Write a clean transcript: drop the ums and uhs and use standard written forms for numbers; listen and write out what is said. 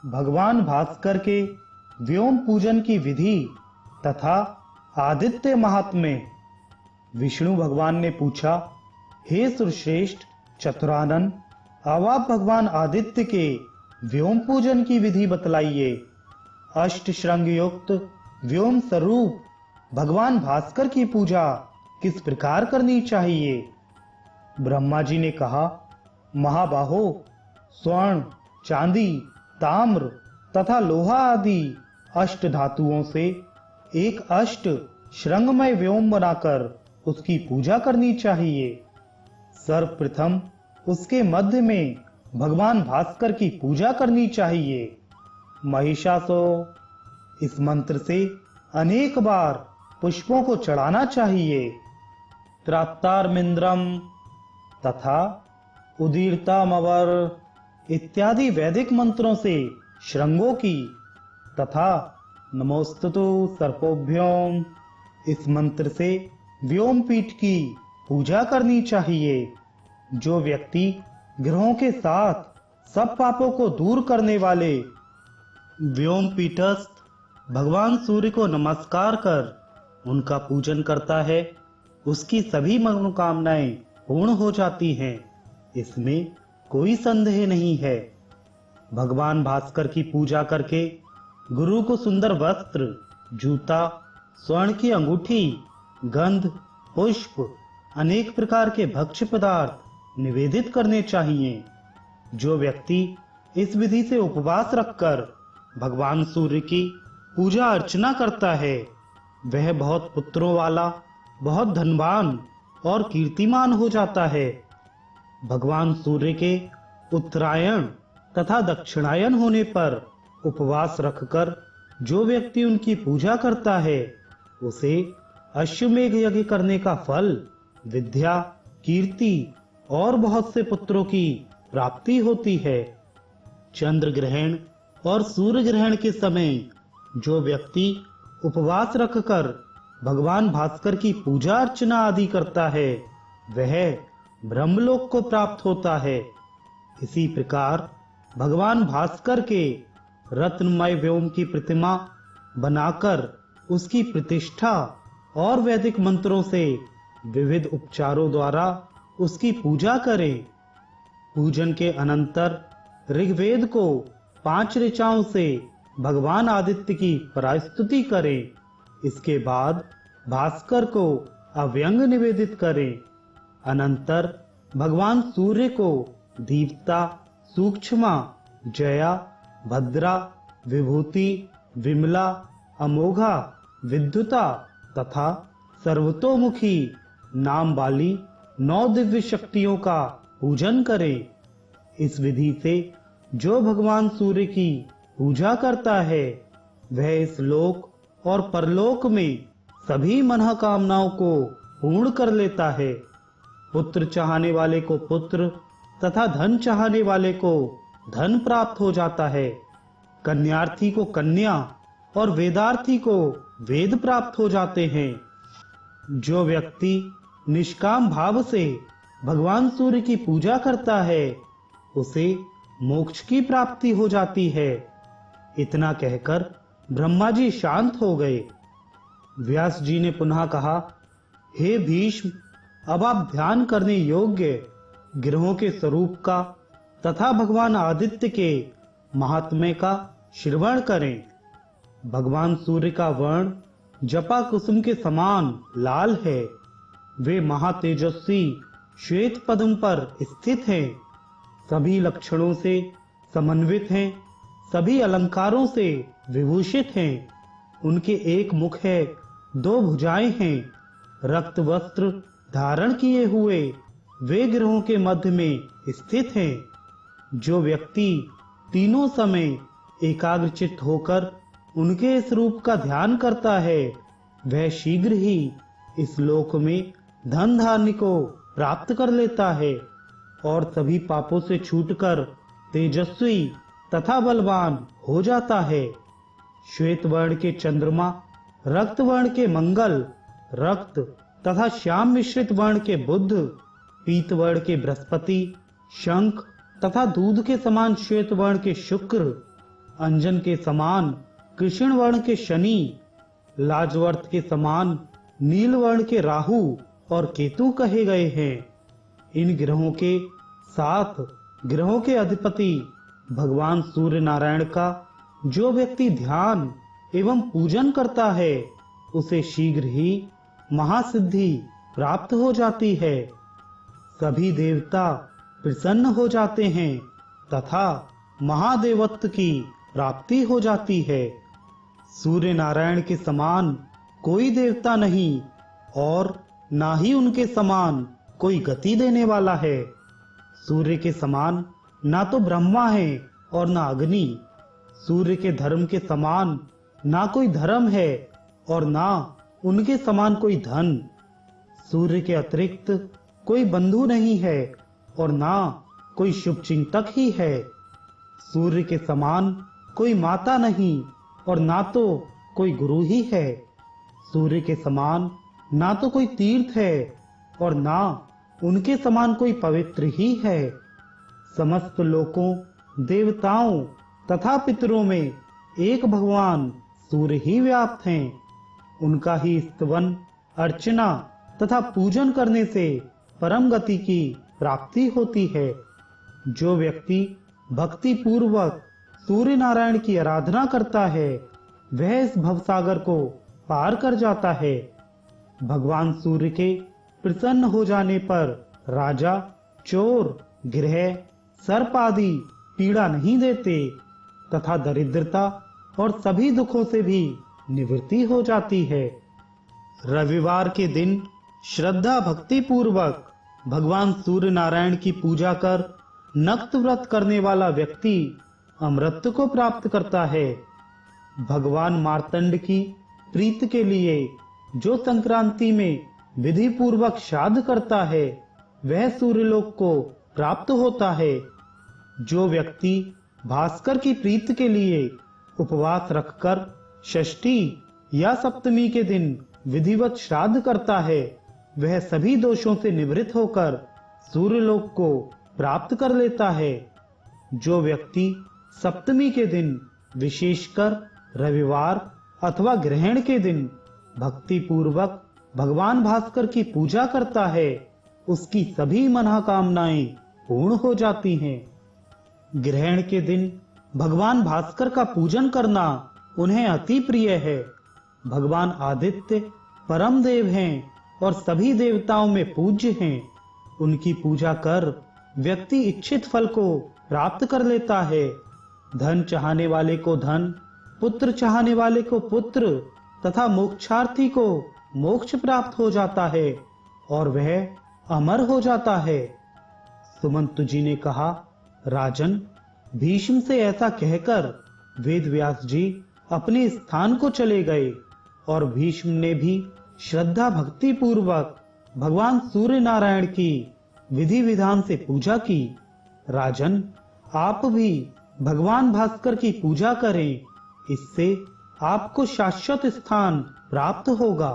भगवान भास्कर के व्योम पूजन की विधि तथा आदित्य महात्म्य। विष्णु भगवान ने पूछा, हे सुरश्रेष्ठ चतुरानन, अब आप भगवान आदित्य के व्योम पूजन की विधि बतलाइए। अष्ट श्रृंग युक्त व्योम स्वरूप भगवान भास्कर की पूजा किस प्रकार करनी चाहिए? ब्रह्मा जी ने कहा, महाबाहो, स्वर्ण, चांदी, ताम्र तथा लोहा आदि अष्ट धातुओं से एक अष्ट श्रृंगमय व्योम बनाकर उसकी पूजा करनी चाहिए। सर्वप्रथम उसके मध्य में भगवान भास्कर की पूजा करनी चाहिए। महिषासुर इस मंत्र से अनेक बार पुष्पों को चढ़ाना चाहिए। त्रात्तारमिंद्रम तथा उदीरतामवर इत्यादि वैदिक मंत्रों से श्रृंगों की तथा नमोस्तुते सर्पोभ्योम इस मंत्र से व्योमपीठ की पूजा करनी चाहिए। जो व्यक्ति ग्रहों के साथ सब पापों को दूर करने वाले व्योमपीठस्थ भगवान सूर्य को नमस्कार कर उनका पूजन करता है, उसकी सभी मनोकामनाएं पूर्ण हो जाती हैं। इसमें कोई संदेह नहीं है। भगवान भास्कर की पूजा करके गुरु को सुंदर वस्त्र, जूता, स्वर्ण की अंगूठी, गंध, पुष्प, अनेक प्रकार के भक्ष्य पदार्थ निवेदित करने चाहिए। जो व्यक्ति इस विधि से उपवास रखकर भगवान सूर्य की पूजा अर्चना करता है, वह बहुत पुत्रों वाला, बहुत धनवान और कीर्तिमान हो जाता है। भगवान सूर्य के उत्तरायण तथा दक्षिणायन होने पर उपवास रखकर जो व्यक्ति उनकी पूजा करता है, उसे अश्वमेध यज्ञ करने का फल, विद्या, कीर्ति और बहुत से पुत्रों की प्राप्ति होती है। चंद्र ग्रहण और सूर्य ग्रहण के समय जो व्यक्ति उपवास रखकर भगवान भास्कर की पूजा अर्चना आदि करता है, वह ब्रह्मलोक को प्राप्त होता है। इसी प्रकार भगवान भास्कर के रत्नमय व्योम की प्रतिमा बनाकर उसकी प्रतिष्ठा और वैदिक मंत्रों से विविध उपचारों द्वारा उसकी पूजा करें। पूजन के अनंतर ऋग्वेद को 5 ऋचाओं से भगवान आदित्य की परास्तुति करें। इसके बाद भास्कर को अव्यंग निवेदित करें। अनंतर भगवान सूर्य को दीप्ता, सूक्ष्मा, जया, भद्रा, विभूति, विमला, अमोघा, विद्युता तथा सर्वतोमुखी नाम वाली 9 दिव्य शक्तियों का पूजन करें। इस विधि से जो भगवान सूर्य की पूजा करता है, वह इस लोक और परलोक में सभी मनोकामनाओं को पूर्ण कर लेता है। पुत्र चाहने वाले को पुत्र तथा धन चाहने वाले को धन प्राप्त हो जाता है। कन्यार्थी को कन्या और वेदार्थी को वेद प्राप्त हो जाते हैं। जो व्यक्ति निष्काम भाव से भगवान सूर्य की पूजा करता है, उसे मोक्ष की प्राप्ति हो जाती है। इतना कहकर ब्रह्मा जी शांत हो गए। व्यास जी ने पुनः कहा, हे भीष्म, अब आप ध्यान करने योग्य ग्रहों के स्वरूप का तथा भगवान आदित्य के महात्म्य का श्रवण करें। भगवान सूर्य का वर्ण जपा कुसुम के समान लाल है। वे महातेजस्वी श्वेत पद्म पर स्थित हैं। सभी लक्षणों से समन्वित हैं। सभी अलंकारों से विभूषित हैं। उनके एक मुख है, 2 भुजाएं हैं। रक्त वस्त्र धारण किए हुए वे ग्रहों के मध्य में स्थित हैं। जो व्यक्ति तीनों समय एकाग्रचित्त होकर उनके इस रूप का ध्यान करता है, वह शीघ्र ही इस लोक में धन धान्य को प्राप्त कर लेता है और सभी पापों से छूटकर तेजस्वी तथा बलवान हो जाता है। श्वेत वर्ण के चंद्रमा, रक्त वर्ण के मंगल, रक्त तथा श्याम मिश्रित वर्ण के बुध, पीत वर्ण के बृहस्पति, शंख तथा दूध के समान श्वेत वर्ण के शुक्र, अंजन के समान कृष्ण वर्ण के शनि, लाजवर्त के समान नील वर्ण के राहु और केतु कहे गए हैं। इन ग्रहों के 7 ग्रहों के अधिपति भगवान सूर्य नारायण का जो व्यक्ति ध्यान एवं पूजन करता है उसे शीघ्र ही महासिद्धि प्राप्त हो जाती है। सभी देवता प्रसन्न हो जाते हैं तथा महादेवत्व की प्राप्ति हो जाती है। सूर्य नारायण के समान कोई देवता नहीं और ना ही उनके समान कोई गति देने वाला है। सूर्य के समान ना तो ब्रह्मा है और ना अग्नि। सूर्य के धर्म के समान ना कोई धर्म है और ना उनके समान कोई धन। सूर्य के अतिरिक्त कोई बंधु नहीं है और ना कोई शुभचिंतक ही है। सूर्य के समान कोई माता नहीं और ना तो कोई गुरु ही है। सूर्य के समान ना तो कोई तीर्थ है और ना उनके समान कोई पवित्र ही है। समस्त लोकों, देवताओं तथा पितरों में एक भगवान सूर्य ही व्याप्त हैं। उनका ही स्तवन, अर्चना तथा पूजन करने से परम गति की प्राप्ति होती है। जो व्यक्ति भक्ति पूर्वक सूर्य नारायण की आराधना करता है वह इस भवसागर को पार कर जाता है। भगवान सूर्य के प्रसन्न हो जाने पर राजा, चोर, ग्रह, सर्प आदि पीड़ा नहीं देते तथा दरिद्रता और सभी दुखों से भी निवृत्ति हो जाती है। रविवार के दिन श्रद्धा भक्ति पूर्वक भगवान सूर्य नारायण की पूजा कर नक्त व्रत करने वाला व्यक्ति अमृत को प्राप्त करता है। भगवान मार्तंड की प्रीत के लिए जो संक्रांति में विधि पूर्वक श्राद्ध करता है वह सूर्यलोक को प्राप्त होता है। जो व्यक्ति भास्कर की प्रीत के लिए उपवास रखकर षष्ठी या सप्तमी के दिन विधिवत श्राद्ध करता है वह सभी दोषों से निवृत्त होकर सूर्यलोक को प्राप्त कर लेता है। जो व्यक्ति सप्तमी के दिन विशेषकर रविवार अथवा ग्रहण के दिन भक्ति पूर्वक भगवान भास्कर की पूजा करता है उसकी सभी मनोकामनाएं पूर्ण हो जाती हैं। ग्रहण के दिन भगवान भास्कर का पूजन करना उन्हें अति प्रिय है। भगवान आदित्य परम देव हैं और सभी देवताओं में पूज्य हैं। उनकी पूजा कर व्यक्ति इच्छित फल को प्राप्त कर लेता है। धन चाहने वाले को धन, पुत्र चाहने वाले को पुत्र तथा मोक्षार्थी को मोक्ष प्राप्त हो जाता है और वह अमर हो जाता है। सुमंतु जी ने कहा, राजन, भीष्म से ऐसा कहकर वेद व्यास जी अपने स्थान को चले गए और भीष्म ने भी श्रद्धा भक्ति पूर्वक भगवान सूर्य नारायण की विधि विधान से पूजा की। राजन, आप भी भगवान भास्कर की पूजा करें, इससे आपको शाश्वत स्थान प्राप्त होगा।